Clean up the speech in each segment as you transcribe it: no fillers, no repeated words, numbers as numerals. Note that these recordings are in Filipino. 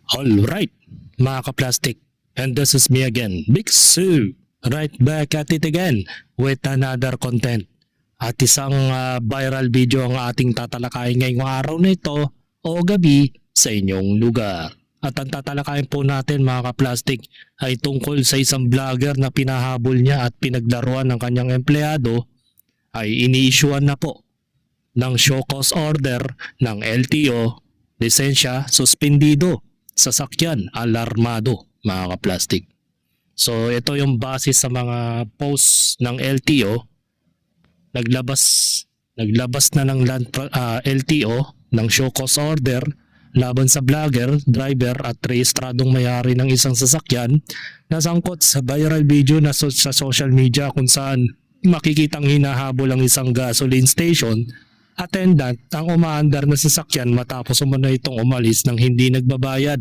Alright, mga ka-plastic, and this is me again, Big Sue, right back at it again with another content. At isang viral video ang ating tatalakayin ngayong araw na ito o gabi sa inyong lugar. At ang tatalakayin po natin mga ka-plastic ay tungkol sa isang vlogger na pinahabol niya at pinaglaruan ng kanyang empleyado ay ini-issuean na po ng show cause order ng LTO, lisensya suspendido, sasakyan alarmado mga ka-plastic. So ito yung base sa mga posts ng LTO. Naglabas na ng LTO ng show cause order laban sa vlogger, driver at rehistradong may-ari ng isang sasakyan na sangkot sa viral video na sa social media kung saan makikitang hinahabol ang isang gasoline station attendant ang umaandar na sasakyan matapos umano itong umalis ng hindi nagbabayad.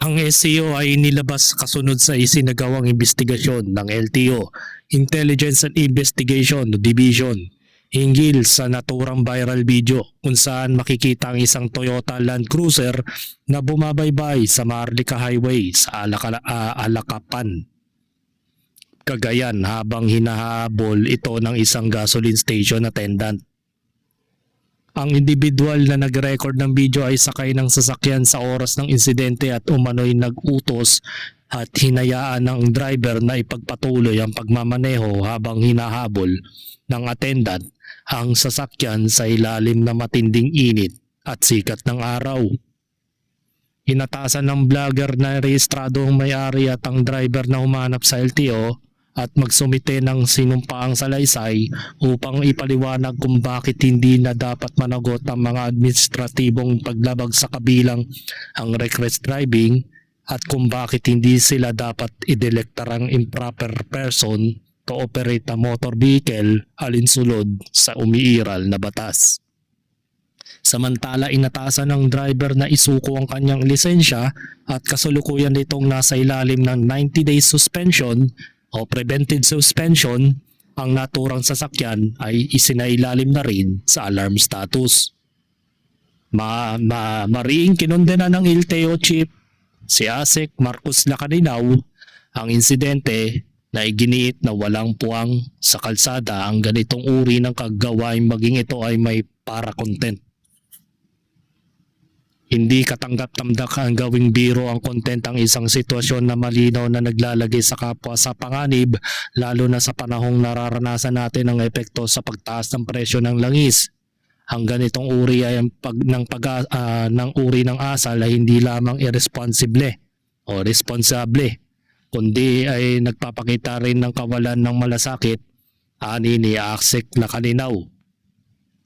Ang SCO ay nilabas kasunod sa isinagawang investigasyon ng LTO, Intelligence and Investigation Division, hinggil sa naturang viral video kung saan makikita ang isang Toyota Land Cruiser na bumabaybay sa Maharlika Highway sa Alakapan, Cagayan habang hinahabol ito ng isang gasoline station attendant. Ang individual na nag-record ng video ay sakay ng sasakyan sa oras ng insidente at umano'y nag-utos at hinayaan ng driver na ipagpatuloy ang pagmamaneho habang hinahabol ng attendant ang sasakyan sa ilalim na matinding init at sikat ng araw. Inatasan ng vlogger na rehistradong may-ari at ang driver na humanap sa LTO at magsumite ng sinumpaang salaysay upang ipaliwanag kung bakit hindi na dapat managot ang mga administratibong paglabag sa kabilang ang reckless driving at kung bakit hindi sila dapat idelektarang improper person to operate a motor vehicle alinsulod sa umiiral na batas. Samantala inatasan ng driver na isuko ang kanyang lisensya at kasalukuyan nitong nasa ilalim ng 90 days suspension o preventive suspension. Ang naturang sasakyan ay isinailalim na rin sa alarm status. Mariing kinondena ng LTO chief si Asek Marcos Lacaninaw ang insidente na iginiit na walang puwang sa kalsada ang ganitong uri ng kagawain maging ito ay may para content. Hindi katanggap-tanggap ang gawing biro ang content ang isang sitwasyon na malinaw na naglalagay sa kapwa sa panganib lalo na sa panahong nararanasan natin ang epekto sa pagtaas ng presyo ng langis. Ang ganitong uri ay ng uri ng asal ay hindi lamang irresponsible o responsable kundi ay nagpapakita rin ng kawalan ng malasakit, ani ni Asek Lacaninaw.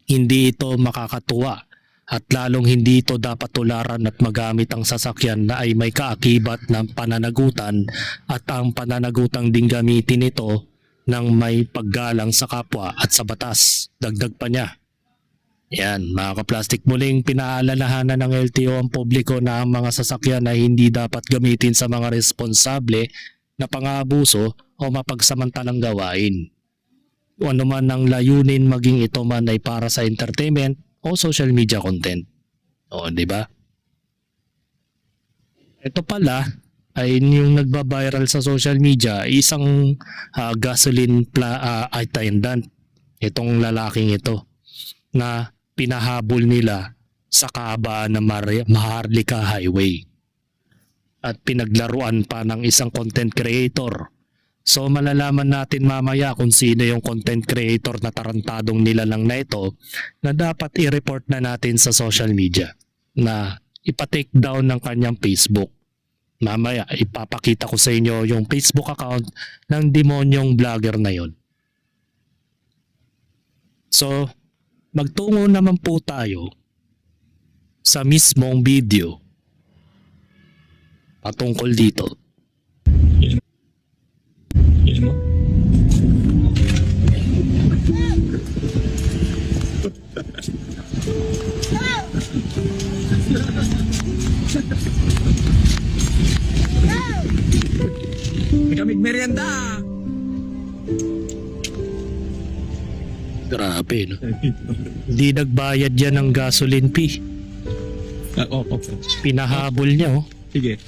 Hindi ito makakatuwa at lalong hindi ito dapat tularan at magamit ang sasakyan na ay may kaakibat ng pananagutan at ang pananagutang ding gamitin ito ng may paggalang sa kapwa at sa batas. Dagdag pa niya. Yan, mga ka-plastic, muling pinaalalahanan ng LTO ang publiko na ang mga sasakyan ay hindi dapat gamitin sa mga responsable na pang-aabuso o mapagsamantalang gawain. O anuman ang layunin maging ito man ay para sa entertainment o social media content. O, di ba? Ito pala ay yung nagba-viral sa social media, isang gasoline attendant. Itong lalaking ito na pinahabol nila sa kahabaan ng Maharlika Highway at pinaglaruan pa ng isang content creator. So malalaman natin mamaya kung sino yung content creator na tarantadong nilalang na ito na dapat i-report na natin sa social media na ipa-take down ng kanyang Facebook. Mamaya ipapakita ko sa inyo yung Facebook account ng demonyong vlogger na yon. So magtungo naman po tayo sa mismong video patungkol dito. Kami merienda. Grabe, no? Hindi nagbayad yan ng gasoline fee. Opo. Pinahabol niya oh. Sige.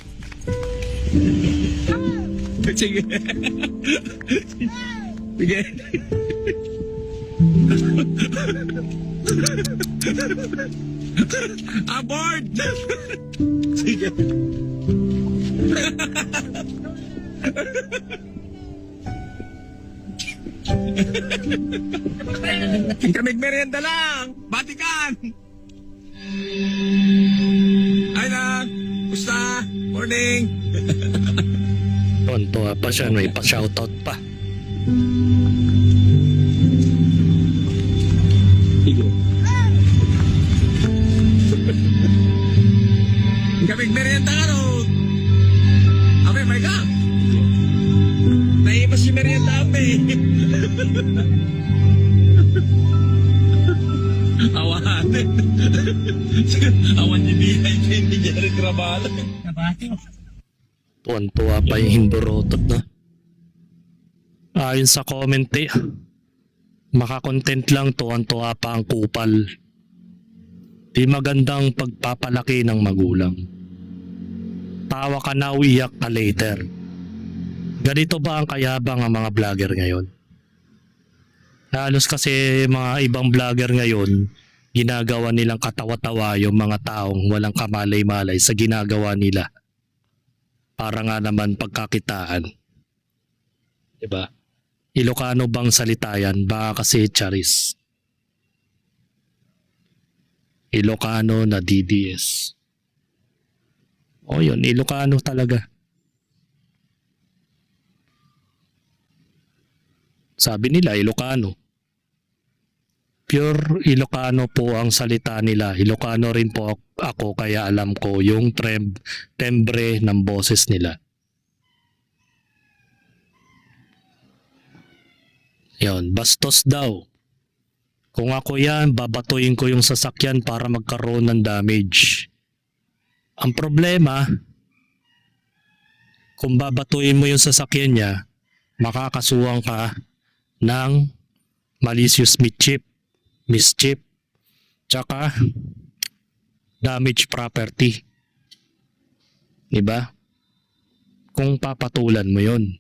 Sige. Sige. Abort! Sige. Kamig merienda lang! Batikan! Ay na! Gusta? Morning! Tonto pa siya, may pa-shoutout pa. Sige. Kamig merienda ka no! Abe, may ka! Naimas si merienda, abe! Awan. Awan niya hindi niya rin trabaho. Tuwan-tuwa pa yung hindorotot na. Ayon sa comment makakontent lang tuwan-tuwa pa ang kupal. Di magandang pagpapalaki ng magulang. Tawa ka na, iyak ka later. Ganito ba ang kayabang ang mga vlogger ngayon? Halos kasi mga ibang vlogger ngayon, ginagawa nilang katawa-tawa yung mga taong walang kamalay-malay sa ginagawa nila. Para nga naman pagkakitaan. Diba? Ilocano bang salita yan? Baka kasi Charis. Ilocano na DDS. O yun, Ilocano talaga. Sabi nila, Ilocano. Pure Ilocano po ang salita nila. Ilocano rin po ako kaya alam ko yung tembre ng boses nila. Yun, bastos daw. Kung ako yan, babatuin ko yung sasakyan para magkaroon ng damage. Ang problema, kung babatuin mo yung sasakyan niya, makakasuhan ka ng malicious mischief, tsaka damage property. Diba? Kung papatulan mo yun.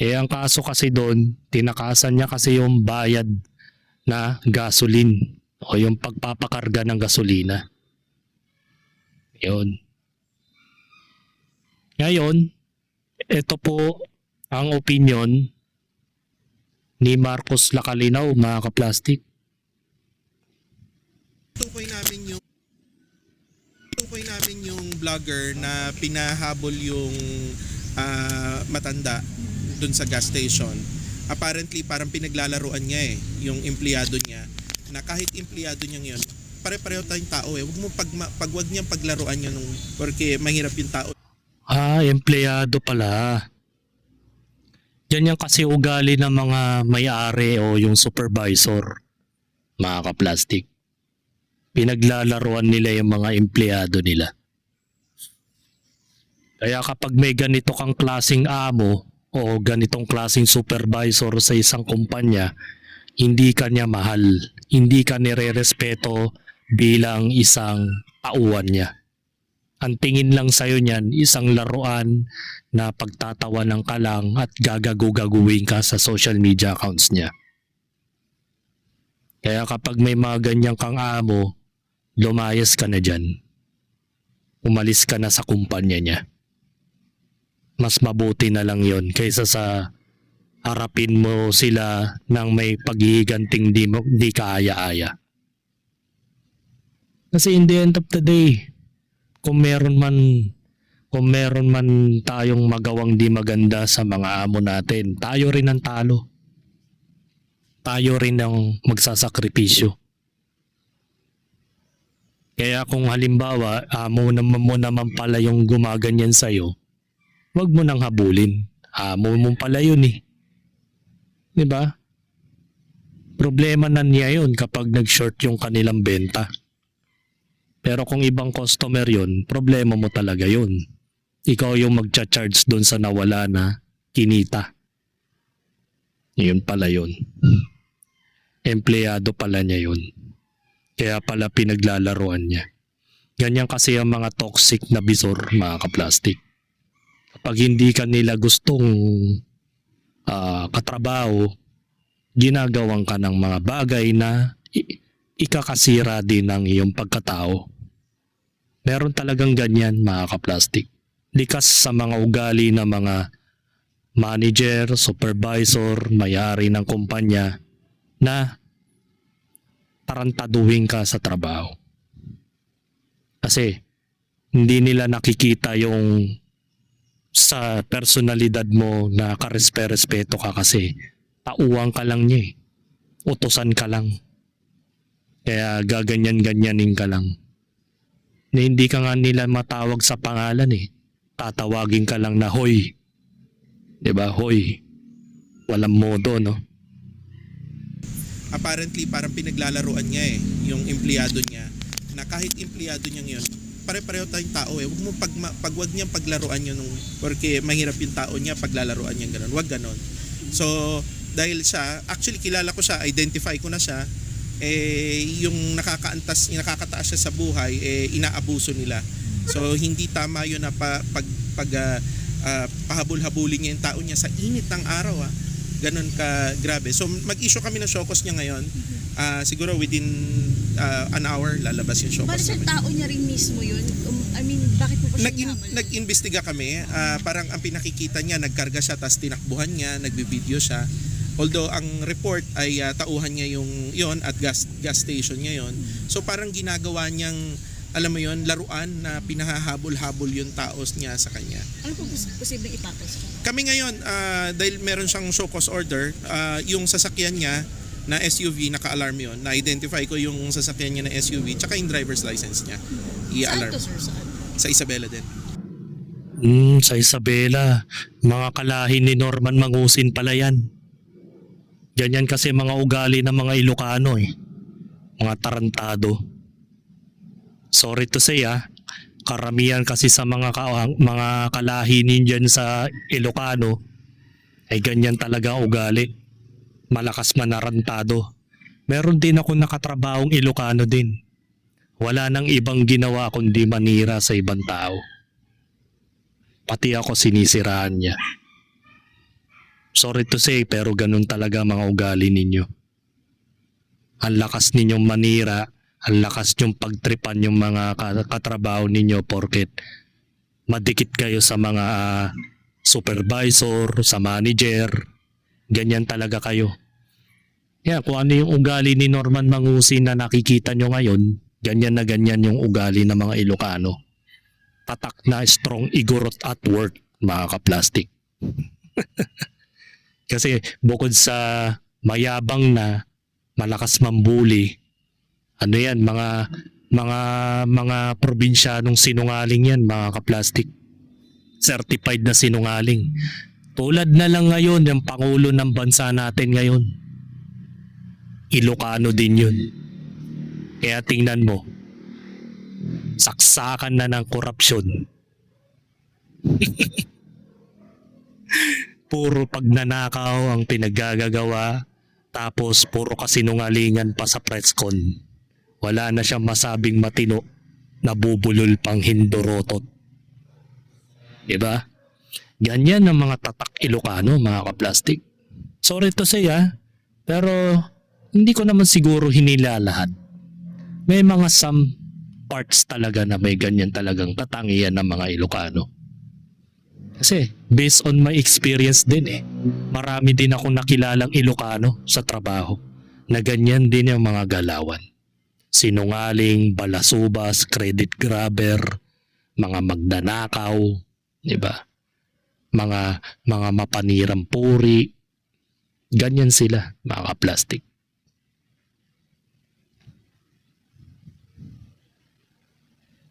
Ang kaso kasi doon, tinakasan niya kasi yung bayad na gasoline o yung pagpapakarga ng gasolina. Yun. Ngayon, ito po ang opinion ni Marcos Lacalinaw, mga kaplastik. Tukoy namin yung vlogger na pinahabol yung matanda dun sa gas station. Apparently parang pinaglalaruan niya yung empleyado niya, na kahit empleyado niya yun, pare-pareho tayong tao Huwag mo wag niyang paglaruan yun porque mahirap yung tao. Empleyado pala. Yan yung kasi ugali ng mga may-ari o yung supervisor, mga kaplastik. Pinaglalaruan nila yung mga empleyado nila. Kaya kapag may ganito kang klaseng amo o ganitong klaseng supervisor sa isang kumpanya, hindi ka niya mahal, hindi ka nire-respeto bilang isang tauhan niya. Ang tingin lang sa'yo niyan, isang laruan na pagtatawanan ka lang at gagaguin ka sa social media accounts niya. Kaya kapag may mga ganyan kang amo, lumayas ka na dyan. Umalis ka na sa kumpanya niya. Mas mabuti na lang yon kaysa sa harapin mo sila ng may paghihiganting di kaaya-aya. Kasi in the end of the day, kung meron man tayong magawang di maganda sa mga amo natin, tayo rin ang talo. Tayo rin ang magsasakripisyo. Kaya kung halimbawa, amo mo naman pala yung gumaganyan sa'yo, wag mo nang habulin. Amo mo pala yun Diba? Problema na niya yun kapag nag-short yung kanilang benta. Pero kung ibang customer yun, problema mo talaga yun. Ikaw yung magcha-charge doon sa nawala na kinita. Yun pala yun. Empleyado pala niya yun. Kaya pala pinaglalaruan niya. Ganyan kasi ang mga toxic na bisor, mga kaplastik. Kapag hindi ka nila gustong katrabaho, ginagawan ka ng mga bagay na ikakasira din ng iyong pagkatao. Meron talagang ganyan, mga kaplastik. Likas sa mga ugali ng mga manager, supervisor, may-ari ng kumpanya na tarantaduhin ka sa trabaho. Kasi hindi nila nakikita yung sa personalidad mo na karespeto ka kasi tauhan ka lang niya eh. Utusan ka lang. Kaya gaganyan-ganyanin ka lang. Na hindi ka nga nila matawag sa pangalan eh. Tatawagin ka lang na hoy. 'Di ba? Hoy. Walang modo, no? Apparently parang pinaglalaruan niya yung empleyado niya, na kahit empleyado niya yun, pare-pareho tayong tao eh. Huwag mo wag niyang paglaruan yun porque mahirap yung tao niya paglalaruan niya ganun. Wag ganun. So dahil siya, actually kilala ko siya, identify ko na siya, yung nakakataas siya sa buhay, inaabuso nila. So hindi tama yun na pahabol-habulin niya yung tao niya sa init ng araw ganun ka grabe. So mag-issue kami ng showcause niya ngayon. Siguro within an hour lalabas yung showcause. Para sa tao niya rin mismo yun? Bakit po pa siya hinahabol? Nag-imbestiga kami. Parang ang pinakikita niya, nagkarga siya tapos tinakbuhan niya, nagbibideo siya. Although ang report ay tauhan niya yon at gas station niya yon. So parang ginagawa niyang, alam mo yon, laruan na pinahahabol-habol yung taos niya sa kanya. Ano po posibleng itatas siya? Kami ngayon, dahil meron siyang show cause order, yung sasakyan niya na SUV, naka-alarm yun. Na-identify ko yung sasakyan niya na SUV, tsaka yung driver's license niya. I-alarm. Saan to, sir? Saan? Sa Isabela din. Sa Isabela, mga kalahi ni Norman Mangusin pala yan. Ganyan kasi mga ugali ng mga Ilocano eh. Mga tarantado. Sorry to say karamihan kasi sa mga kalahi ninyan sa Ilocano ay ganyan talaga ugali. Malakas manarantado. Meron din ako nakatrabahong Ilocano din. Wala nang ibang ginawa kundi manira sa ibang tao. Pati ako sinisiraan niya. Sorry to say pero ganun talaga mga ugali ninyo. Ang lakas ninyong manira, ang lakas nyong pagtripan yung mga katrabaho ninyo porket madikit kayo sa mga supervisor, sa manager. Ganyan talaga kayo. Kung ano yung ugali ni Norman Mangusin na nakikita nyo ngayon, ganyan na ganyan yung ugali ng mga Ilocano. Tatak na strong igorot at work, mga kaplastik. Kasi bukod sa mayabang na, malakas mambuli, ano yan, mga probinsyanong sinungaling yan, mga kaplastik. Certified na sinungaling. Tulad na lang ngayon yung Pangulo ng bansa natin ngayon. Ilocano din yun. Kaya tingnan mo, saksakan na ng korupsyon. Puro pagnanakaw ang pinaggagawa, tapos puro kasinungalingan pa sa presscon. Wala na siyang masabing matino, nabubulol pang hindorotot. Diba? Ganyan ang mga tatak Ilocano, mga kaplastik. Sorry to say pero hindi ko naman siguro hinilalahat. May mga some parts talaga na may ganyan talagang katangian ng mga Ilocano. Kasi based on my experience din marami din akong nakilalang Ilocano sa trabaho na ganyan din yung mga galawan. Sinungaling, balasubas, credit grabber, mga magnanakaw, di ba? Mga mapanirang puri. Ganyan sila, mga plastic.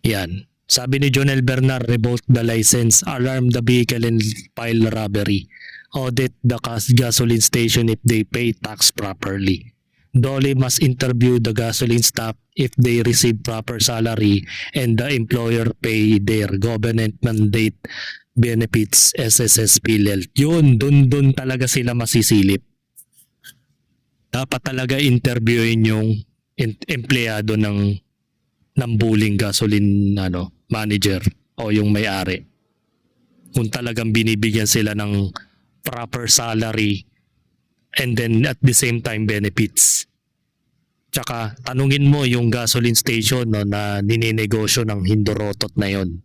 Yan. Sabi ni Jonel Bernard, revoke the license, alarm the vehicle and file robbery. Audit the gasoline station if they pay tax properly. Dole must interview the gasoline staff if they receive proper salary and the employer pay their government mandate benefits, SSS, PhilHealth. Yun, dun talaga sila masisilip. Dapat talaga interviewin yung empleyado ng ng bulling gasoline manager o yung may-ari. Kung talagang binibigyan sila ng proper salary and then at the same time benefits. Tsaka tanungin mo yung gasoline station na nininegosyo ng Hindorotot na yon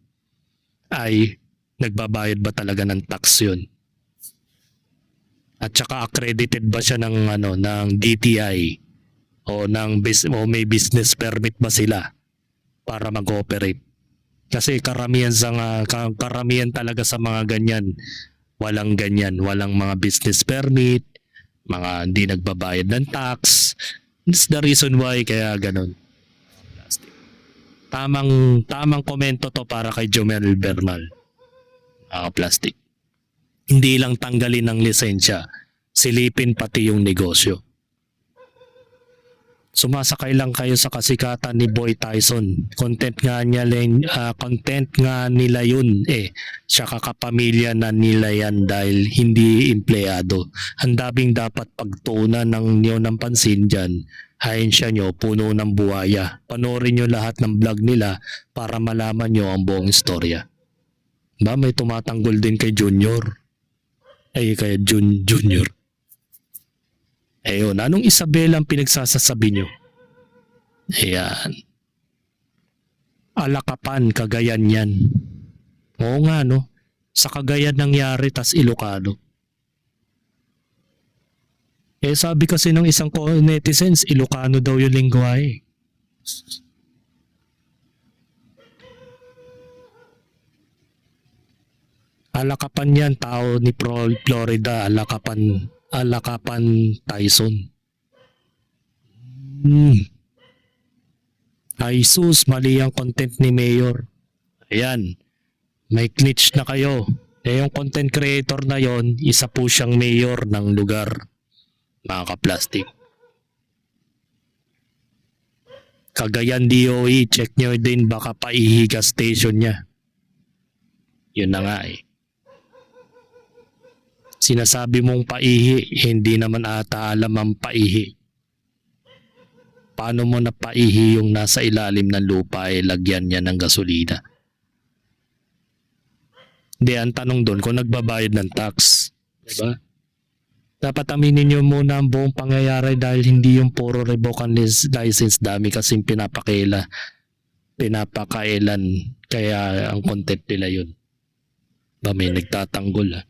ay nagbabayad ba talaga ng tax yun? At saka accredited ba siya ng DTI o o may business permit ba sila para mag-operate? Kasi karamihan talaga sa mga ganyan, walang mga business permit, mga hindi nagbabayad ng tax. That's the reason why kaya ganun. Tamang komento to para kay Jomel Bernal. Plastic. Hindi lang tanggalin ng lisensya, silipin pati yung negosyo. Sumasakay lang kayo sa kasikatan ni Boy Tyson. Content nga nila yun eh. Siya kakapamilya na nila yan dahil hindi empleyado. Ang daming dapat pagtuunan ng pansin dyan. Ahensya nyo, puno ng buhaya. Panoorin nyo lahat ng vlog nila para malaman nyo ang buong istorya. Ba, may tumatanggol din kay Junior. Ay, kay Junior. Ayun, anong Isabel ang pinagsasasabi nyo? Ayan. Alakapan, Cagayan yan. Oo nga, no? Sa Cagayan nangyari, tas Ilocano. Sabi kasi ng isang netizens, Ilocano daw yung lingwahe. Alakapan yan, tao ni Florida, Alakapan Tyson. Ay sus, mali ang content ni Mayor. Ayan, may glitch na kayo. Yung content creator na yon, isa po siyang mayor ng lugar. Mga ka-plastic. Cagayan DOE, check nyo din baka paihi ka station niya. Yun na nga eh. Sinasabi mong paihi, hindi naman ata alam ang paihi. Paano mo na paihi yung nasa ilalim ng lupa lagyan niya ng gasolina? Hindi, ang tanong doon kung nagbabayad ng tax. Diba? Dapat aminin nyo muna ang buong pangyayari dahil hindi yung puro revoke license, dami kasing pinapakailan kaya ang content nila yun. Ba, may nagtatanggol.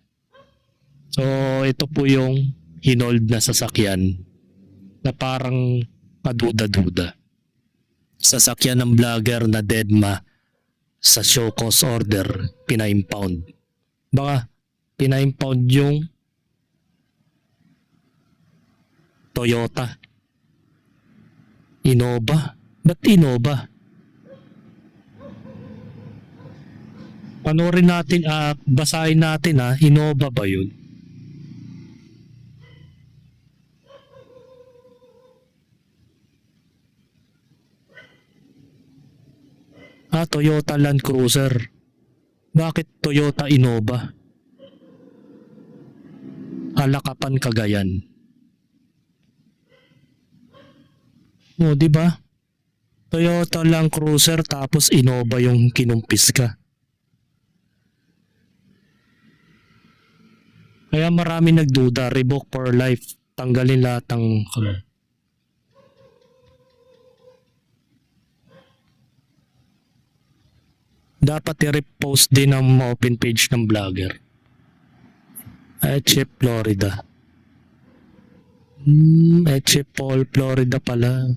So, ito po yung hinold na sasakyan na parang kaduda-duda. Sasakyan ng vlogger na Dedma sa show cause order, pina-impound. Baka pina-impound yung Toyota. Innova. Ba't Innova? Panoorin natin, basahin natin Innova ba yun? Toyota Land Cruiser. Bakit Toyota Innova? Alakapan, Cagayan. O, di ba? Toyota Land Cruiser tapos Innova yung kinumpis ka. Kaya marami nagduda, revoke for life. Tanggalin lahat ng dapat i-repost din ang open page ng vlogger. Eche, Florida. Eche Paul, Florida pala.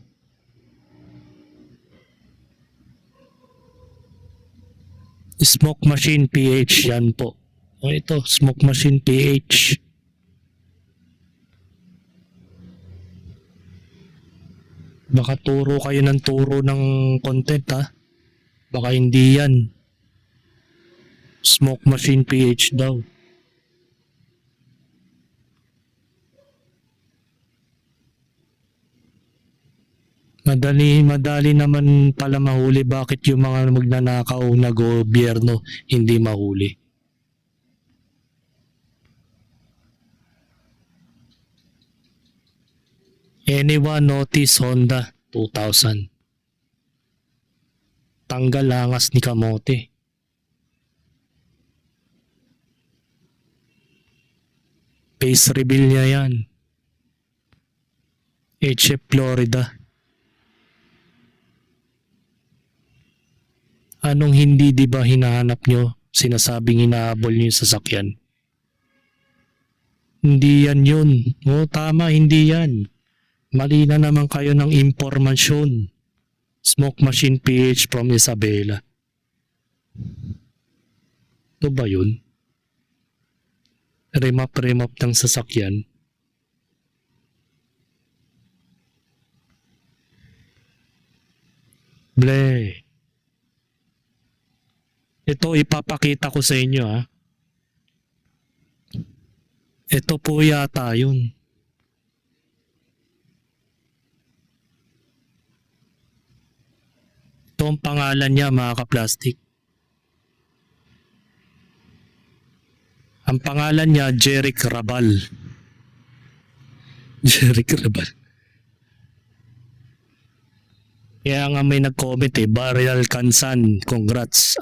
Smoke Machine PH yan po. Ito, Smoke Machine PH. Baka turo kayo ng turo ng content Baka hindi yan. Smoke Machine PH daw. Madali naman pala mahuli. Bakit yung mga magnanakaw na gobyerno hindi mahuli? Anyone notice Honda 2000? Tanggal langas ni kamote. Face reveal niya yan. HF Florida. Anong hindi di ba hinahanap nyo? Sinasabing hinahabol nyo yung sasakyan. Hindi yan yun. O tama, hindi yan. Mali na naman kayo ng impormasyon. Smoke Machine PH from Isabela. Ito ba yun? Remap ng sasakyan. Ble. Ito ipapakita ko sa inyo ha. Ito po yata yun. Ito ang pangalan niya mga kaplastik. Ang pangalan niya Jeric Rabal. Jeric Rabal. Kaya nga may nag-comment Viral Kansan, congrats.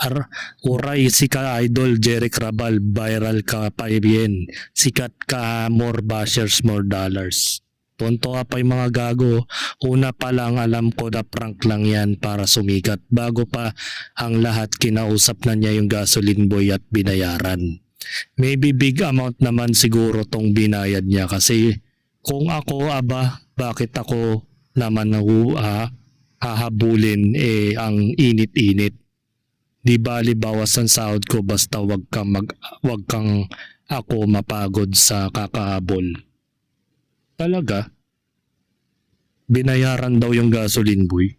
Uray, si ka idol Jeric Rabal, viral ka pa rin. Sikat ka, more bashers, more dollars. Tonto pa yung mga gago. Una pa lang alam ko na prank lang yan para sumikat. Bago pa ang lahat kinausap na niya yung gasoline boy at binayaran. Maybe big amount naman siguro tong binayad niya kasi kung ako bakit ako naman hahabulin ang init-init. Di bali bawas ang sahod ko basta wag kang ako mapagod sa kakahabol. Talaga? Binayaran daw yung gasoline boy.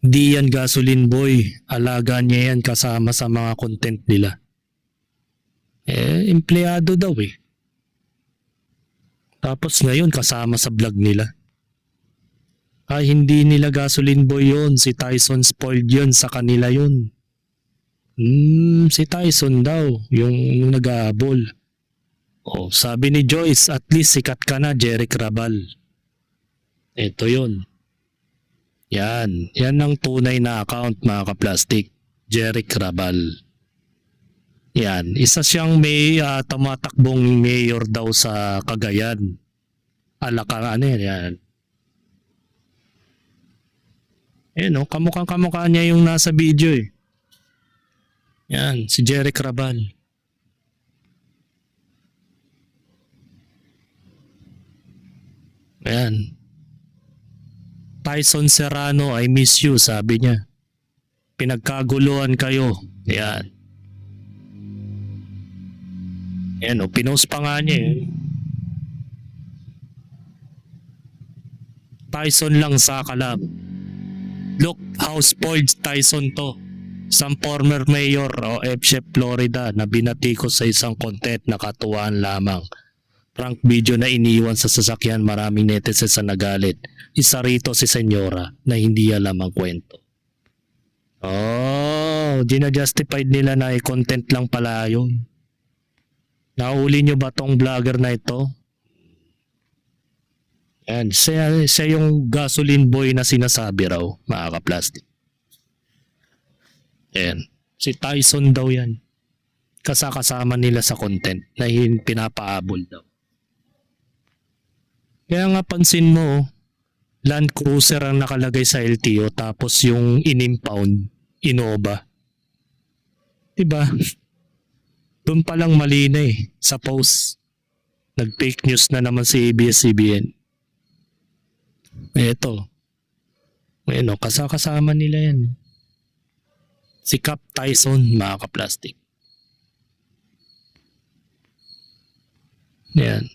Di yan gasoline boy. Alaga niya yan kasama sa mga content nila. Empleyado daw eh. Tapos ngayon kasama sa vlog nila. Hindi nila gasoline boy yun. Si Tyson spoiled yun sa kanila yun. Si Tyson daw. Yung nag-aabol. Sabi ni Joyce, at least sikat ka na, Jeric Rabal. Ito yun. Yan. Yan ang tunay na account mga kaplastik. Jeric Rabal. Yan. Isa siyang may tumatakbong mayor daw sa Cagayan. Yan. Kamukhang-kamukha niya yung nasa video eh. Yan, si Jeric Rabal. Ayan. Tyson Serrano, I miss you, sabi niya. Pinagkaguluhan kayo. Ayan. Ayan pinost pa nga niya eh. Tyson lang sa kalab. Look how spoiled Tyson to. Some former mayor o FCF Florida na binati ko sa isang content na katuwaan lamang. Prank video na iniwan sa sasakyan, maraming netizens na nagalit. Isa rito si Senyora na hindi alam ang kwento. Gina-justified nila na content lang pala yun. Nahuli nyo ba tong vlogger na ito? Yan, siya yung gasoline boy na sinasabi raw, mga kaplastik. Yan, si Tyson daw yan. Kasama nila sa content na pinapaabol daw. Kaya nga pansin mo, Land Cruiser ang nakalagay sa LTO tapos yung in-impound, Innova. Diba? Doon palang mali na eh, sa post. Nag-fake news na naman si ABS-CBN. Eto. Kasama nila yan. Si Cap Tyson, mga kaplastik. Yan.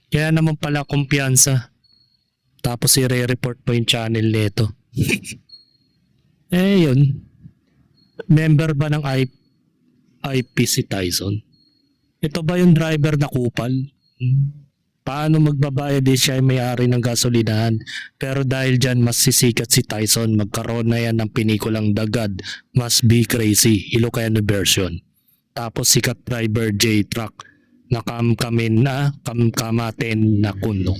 Kaya naman pala kumpiyansa. Tapos i-report po yung channel nito. Yun. Member ba ng IP si Tyson? Ito ba yung driver na kupal? Paano magbabayad siya ay may-ari ng gasolinahan? Pero dahil dyan mas sisikat si Tyson, magkaroon na yan ng pinikulang Dagad, Must Be Crazy, Ilocano version. Tapos sikat driver J-Truck na kamkamaten na kuno.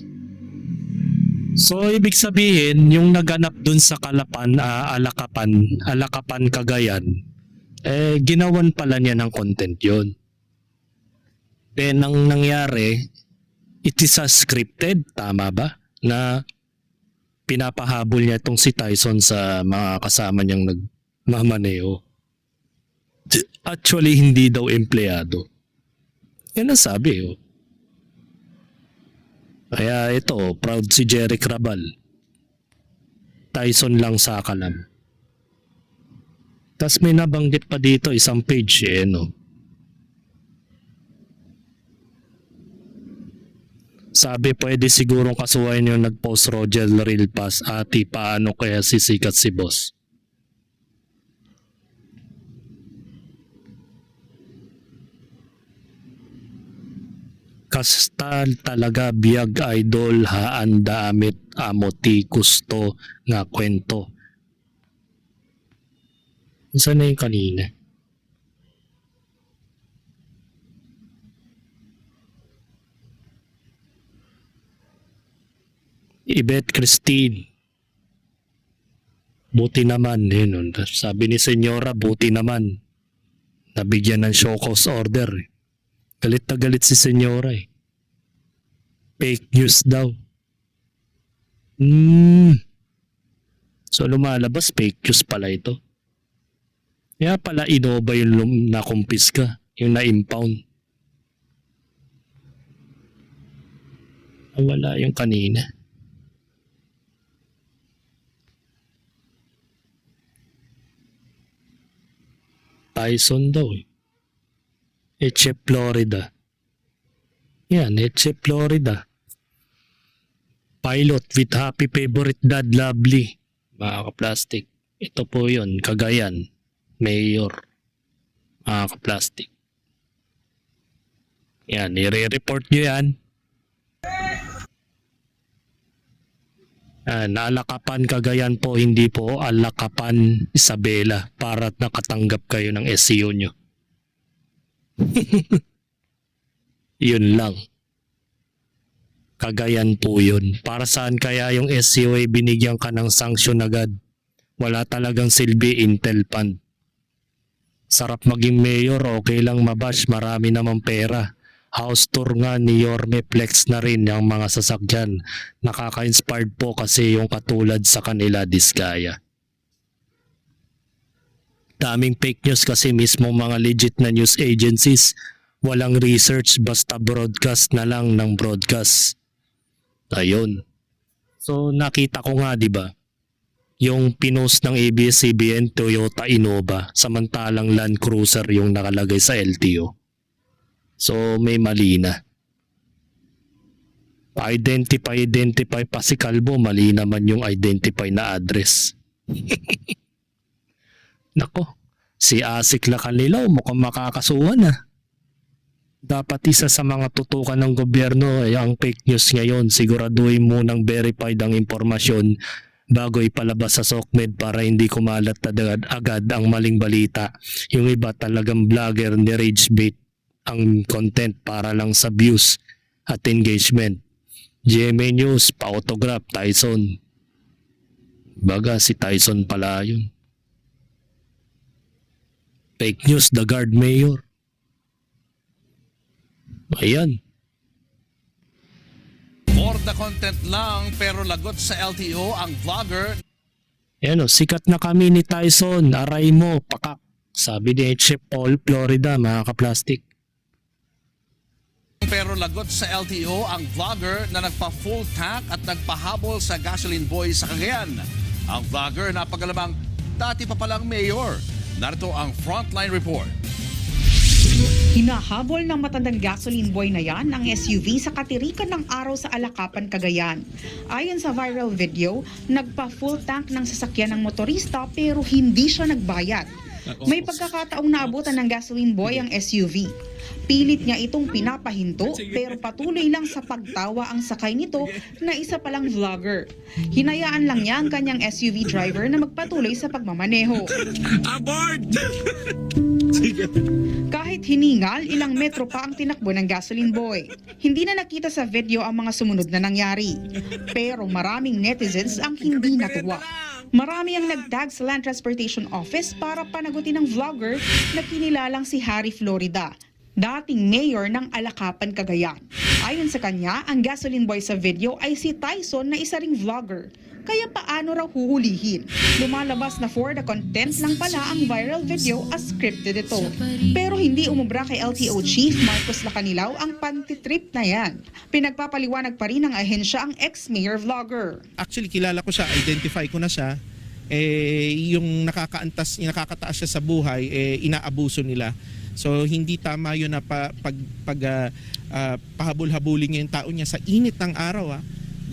So ibig sabihin, yung naganap dun sa Alakapan, Cagayan, ginawan pala niya ng content yun. Then ang nangyari, it is a scripted, tama ba? Na pinapahabol niya itong si Tyson sa mga kasama niyang nagmamaneo. Actually, hindi daw empleyado. Yan ang sabi, oh. Kaya ito, proud si Jeric Rabal. Tyson lang sa kalam. Tas may nabanggit pa dito isang page, no? Sabi, pwede sigurong kasuwain yung nag-post Roger Real Pass, ati paano kaya sisikat si boss? Kastal talaga biyag idol haan damit amoti gusto nga kwento. Saan na yung kanina? Ibet Christine. Buti naman. Yun, sabi ni Senyora, buti naman. Nabigyan ng show cause order. Galit na galit si Senyora eh. Fake news daw. So lumalabas fake news pala ito. Kaya pala Innova yung nakumpiska, yung na-impound. Wala yung kanina. Tyson daw eh. Eche Florida. Yan, Eche Florida. Pilot with happy favorite dad lovely. Mga kaplastik. Ito po yun, Cagayan. Mayor. Mga kaplastik. Yan, i-report nyo yan. Alakapan Cagayan po, hindi po Alakapan Isabela para nakatanggap kayo ng SEO nyo. Yun lang. Cagayan po yun. Para saan kaya yung SEO ay binigyan ka ng sanction agad? Wala talagang silbi Intel Fund. Sarap maging mayor, okay lang mabash, marami namang pera. House tour nga ni Yorme, flex na rin yung mga sasakyan. Nakaka-inspired po kasi yung katulad sa kanila diskaya. Daming fake news kasi mismo mga legit na news agencies. Walang research, basta broadcast na lang ng broadcast. Ayun. So nakita ko nga, di ba? Yung pinost ng ABS-CBN Toyota Innova, samantalang Land Cruiser yung nakalagay sa LTO. So may mali na. Identify pa si Calvo, mali naman yung identify na address. Nako, si Asik Lacanilaw mukhang makakasuhan na. Dapat isa sa mga tutukan ng gobyerno ay ang fake news ngayon. Siguraduhin munang verified ang impormasyon bago ipalabas sa SOCMED para hindi kumalat agad ang maling balita. Yung iba talagang vlogger ni rage bait ang content para lang sa views at engagement. GMA News, pa-autograph, Tyson. Baga si Tyson pala yun. Fake news, the guard mayor. Ayan. For the content lang pero lagot sa LTO ang vlogger. Ayan o, sikat na kami ni Tyson. Aray mo, pakak. Sabi ni Chef Paul, Florida, mga kaplastik. Pero lagot sa LTO ang vlogger na nagpa-full tank at nagpahabol sa gasoline boy sa Cagayan. Ang vlogger na pagalamang dati pa palang mayor. Narito ang Frontline Report. Hinahabol ng matandang gasoline boy na yan ang SUV sa katirikan ng araw sa Alakapan, Cagayan. Ayon sa viral video, nagpa-full tank ng sasakyan ng motorista pero hindi siya nagbayad. May pagkakataong naabutan ng gasoline boy ang SUV. Pilit niya itong pinapahinto pero patuloy lang sa pagtawa ang sakay nito na isa palang vlogger. Hinayaan lang niya ang kanyang SUV driver na magpatuloy sa pagmamaneho. Kahit hiningal, ilang metro pa ang tinakbo ng gasoline boy. Hindi na nakita sa video ang mga sumunod na nangyari. Pero maraming netizens ang hindi natuwa. Marami ang nagtag sa Land Transportation Office para panagutin ng vlogger na kinilalang si Harry Florida, dating mayor ng Alakapan, Cagayan. Ayon sa kanya, ang gasoline boy sa video ay si Tyson na isa ring vlogger. Kaya paano raw huhulihin? Lumalabas na for the content lang pala ang viral video as scripted ito. Pero hindi umubra kay LTO Chief Marcos Lacanilaw ang pantitrip na yan. Pinagpapaliwanag pa rin ng ahensya ang ex-mayor vlogger. Actually, kilala ko siya, identify ko na siya. Yung nakakataas siya sa buhay, inaabuso nila. So hindi tama yun na pahabol-habulin niya yung tao niya sa init ng araw.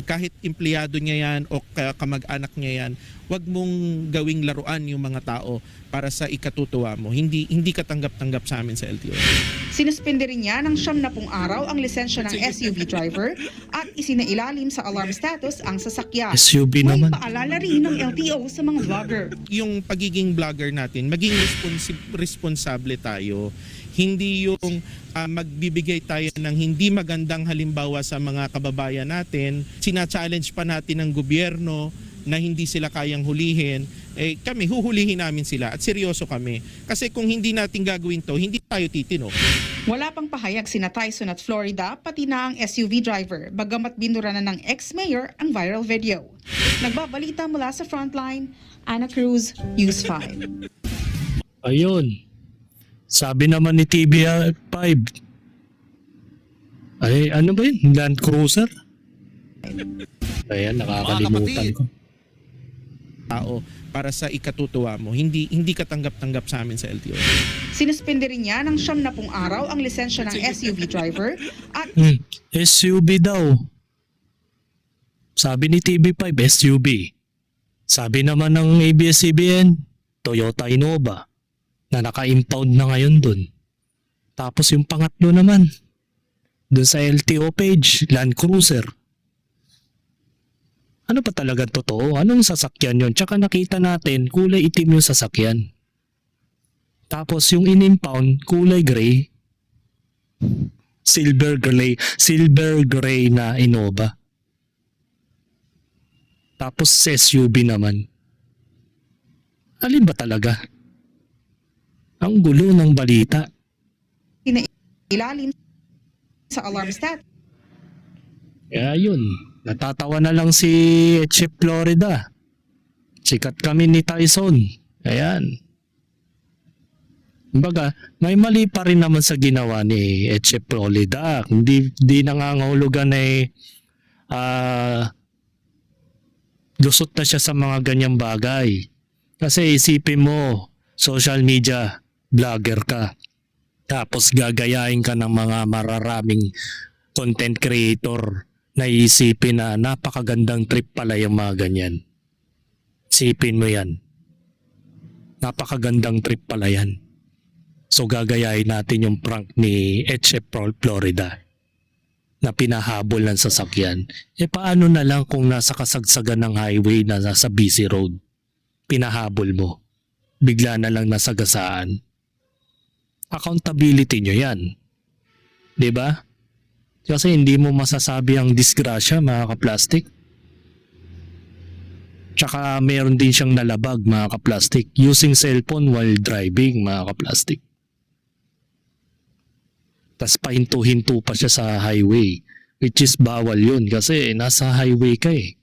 Kahit empleyado niya yan o kamag-anak niya yan, wag mong gawing laruan yung mga tao para sa ikatutuwa mo. Hindi katanggap-tanggap sa amin sa LTO. Sinuspende rin niya ng 70 araw ang lisensya ng SUV driver at isinailalim sa alarm status ang sasakyan. SUV May naman. paalala rin ng LTO sa mga vlogger. Yung pagiging vlogger natin, maging responsable tayo. Hindi yung magbibigay tayo ng hindi magandang halimbawa sa mga kababayan natin. Sina-challenge pa natin ng gobyerno na hindi sila kayang hulihin. Kami, huhulihin namin sila at seryoso kami. Kasi kung hindi natin gagawin to, hindi tayo titino. Wala pang pahayag sina Tyson at Florida, pati na ang SUV driver, bagamat binura na ng ex-mayor ang viral video. Nagbabalita mula sa Frontline, Ana Cruz, News 5. Ayun. Sabi naman ni TB5, ay ano ba yun? Land Cruiser? Ayan, nakakalimutan ko. Tao para sa ikatutuwa mo. Hindi katanggap-tanggap sa amin sa LTO. Sinuspende rin niya ng 70 araw ang lisensya ng SUV driver at SUV daw. Sabi ni TB5, SUV. Sabi naman ng ABS-CBN, Toyota Innova, na naka-impound na ngayon dun. Tapos yung pangatlo naman, dun sa LTO page, Land Cruiser. Ano pa talaga totoo? Anong sasakyan yon? Tsaka nakita natin, kulay itim yung sasakyan. Tapos yung in-impound, kulay gray. Silver gray na Innova. Tapos SUV naman. Alin ba talaga? Ang gulo ng balita. ilalim sa alarm status. Kaya yun, natatawa na lang si Chip Florida. Sikat kami ni Tyson. Ayan. Kumbaga, may mali pa rin naman sa ginawa ni Chip Florida. Hindi nangangahulugan lusot na siya sa mga ganyang bagay. Kasi isipin mo, social media, vlogger ka. Tapos gagayain ka ng mga mararaming content creator na iisipin na napakagandang trip pala yung mga ganyan. Isipin mo yan. Napakagandang trip pala yan. So gagayain natin yung prank ni Chip Florida na pinahabol ng sasakyan. Paano na lang kung nasa kasagsagan ng highway na nasa busy road? Pinahabol mo. Bigla na lang nasagasaan. Accountability nyo yan. 'Di ba? Kasi hindi mo masasabi ang disgrasya, mga kaplastik. Tsaka meron din siyang nalabag, mga kaplastik, using cellphone while driving, mga kaplastik. Tas pahinto-hinto pa siya sa highway, which is bawal yun kasi nasa highway ka eh.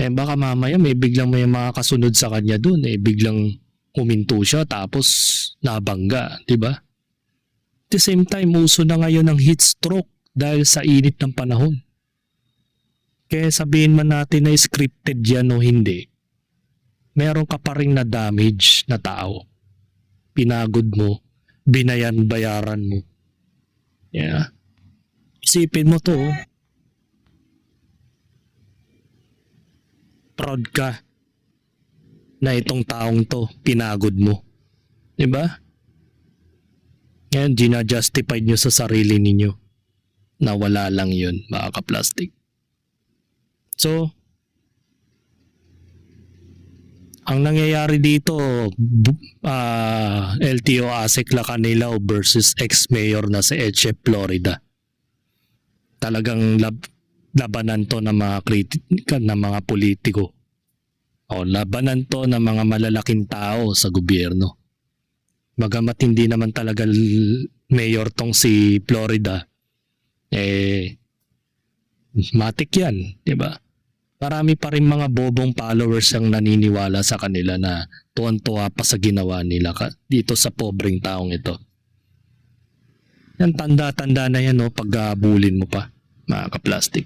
Baka mamaya may may mga kasunod sa kanya dun biglang huminto siya tapos nabangga, di ba? At the same time, uso na ngayon ng heat stroke dahil sa init ng panahon. Kaya sabihin man natin na scripted yan o hindi, meron ka pa rin na damage na tao. Pinagod mo, bayaran mo. Yeah. Isipin mo to. Proud ka na itong taong to, pinagod mo. Diba? Ngayon, gina-justify nyo sa sarili ninyo na wala lang yun, mga ka-plastic. So, ang nangyayari dito, LTO Asik Lacanilao versus ex-mayor na si Eche Florida. Talagang labanan to ng mga politiko. O labanan to ng mga malalaking tao sa gobyerno. Bagamat hindi naman talaga mayor tong si Florida, matik yan, di ba? Marami pa rin mga bobong followers ang naniniwala sa kanila na tuwan-tuwa pa sa ginawa nila dito sa pobreng taong ito. Yan, tanda-tanda na yan, no, pag-abulin mo pa, mga ka-plastic.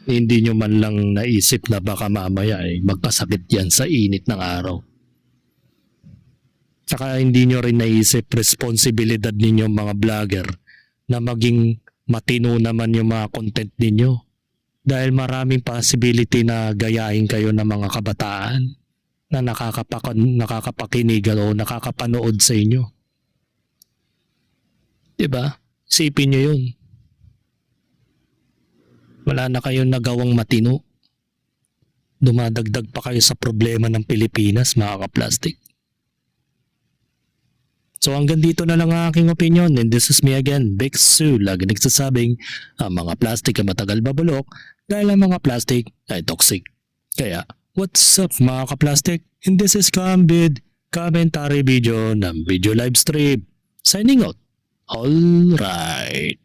Hindi nyo man lang naisip na baka mamaya magkasakit yan sa init ng araw. Saka hindi nyo rin naisip responsibilidad ninyo mga vlogger na maging matino naman yung mga content ninyo. Dahil maraming possibility na gayahin kayo ng mga kabataan na nakakapakinig o nakakapanood sa inyo. Diba? Isipin nyo yun. Wala na kayong nagawang matino. Dumadagdag pa kayo sa problema ng Pilipinas, mga ka-plastic. So hanggang dito na lang ang aking opinion, and this is me again, Big Sue, lagi nagsasabing ang mga plastic ay matagal babulok dahil ang mga plastic ay toxic. Kaya, what's up mga ka-plastic? And this is Cambid, commentary video ng video live stream. Signing out. Alright.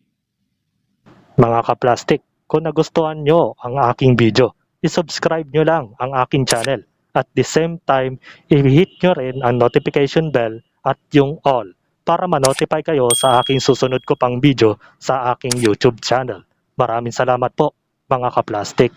Mga ka-plastic, kung nagustuhan nyo ang aking video, isubscribe nyo lang ang aking channel. At the same time, i-hit nyo rin ang notification bell at yung all para ma-notify kayo sa aking susunod ko pang video sa aking YouTube channel. Maraming salamat po mga ka-plastic.